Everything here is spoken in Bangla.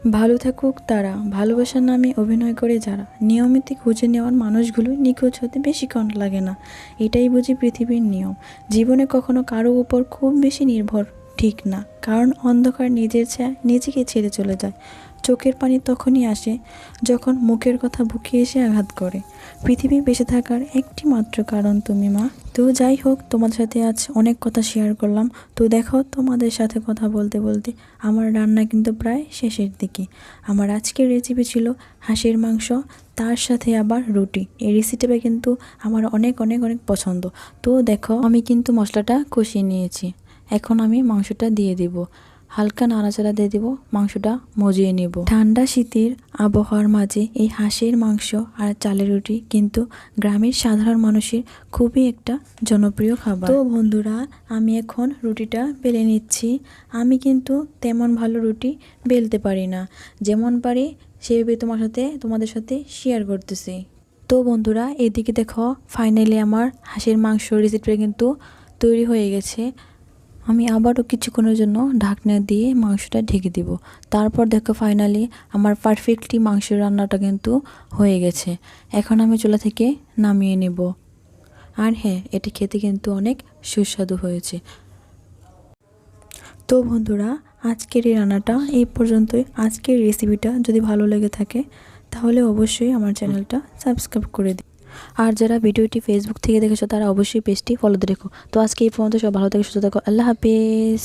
ভালো থাকুক তারা, ভালোবাসার নামে অভিনয় করে যারা। নিয়মিত খুঁজে নেওয়ার মানুষগুলো নিখোঁজ হতে বেশিক্ষণ লাগে না। এটাই বুঝি পৃথিবীর নিয়ম। জীবনে কখনো কারো উপর খুব বেশি নির্ভর ঠিক না, কারণ অন্ধকার নিজের ছায়া নিজেকে ছেড়ে চলে যায়। চোখের পানি তখনই আসে যখন মুখের কথা বুকে এসে আঘাত করে। পৃথিবী বেঁচে থাকার একটি মাত্র কারণ তুমি মা। তো যাই হোক, তোমাদের সাথে আজ অনেক কথা শেয়ার করলাম। তো দেখো, তোমাদের সাথে কথা বলতে বলতে আমার রান্না কিন্তু প্রায় শেষের দিকে। আমার আজকের রেসিপি ছিল হাঁসের মাংস, তার সাথে আবার রুটি। এই রেসিপিটা কিন্তু আমার অনেক অনেক অনেক পছন্দ। তো দেখো, আমি কিন্তু মশলাটা কষিয়ে নিয়েছি। এখন আমি মাংসটা দিয়ে দিব, হালকা নাড়াচাড়া দিয়ে দিব, মাংসটা মজিয়ে নেব। ঠান্ডা শীতের আবহাওয়ার মাঝে এই হাঁসের মাংস আর চালের রুটি কিন্তু গ্রামের সাধারণ মানুষের খুবই একটা জনপ্রিয় খাবার। তো বন্ধুরা, আমি এখন রুটিটা বেলে নিচ্ছি। আমি কিন্তু তেমন ভালো রুটি বেলতে পারি না, যেমন পারি সেভাবে তোমাদের সাথে শেয়ার করতেছি। তো বন্ধুরা, এদিকে দেখো, ফাইনালি আমার হাঁসের মাংস রেসিপিটা কিন্তু তৈরি হয়ে গেছে। আমি আবারও কিছুক্ষণের জন্য ঢাকনা দিয়ে মাংসটা ঢেকে দিব। তারপর দেখো, ফাইনালি আমার পারফেক্টলি মাংসের রান্নাটা কিন্তু হয়ে গেছে। এখন আমি চুলা থেকে নামিয়ে নেব। আর হ্যাঁ, এটি খেতে কিন্তু অনেক সুস্বাদু হয়েছে। তো বন্ধুরা, আজকের এই রান্নাটা এই পর্যন্তই। আজকের রেসিপিটা যদি ভালো লেগে থাকে তাহলে অবশ্যই আমার চ্যানেলটা সাবস্ক্রাইব করে দিন। আর যারা ভিডিওটি ফেসবুক থেকে দেখেছো তারা অবশ্যই পেজটি ফলো দিয়ে রেখো। তো আজকে এই পর্যন্ত, সব ভালো থেকে সুস্থ থাকো। আল্লাহ হাফেজ।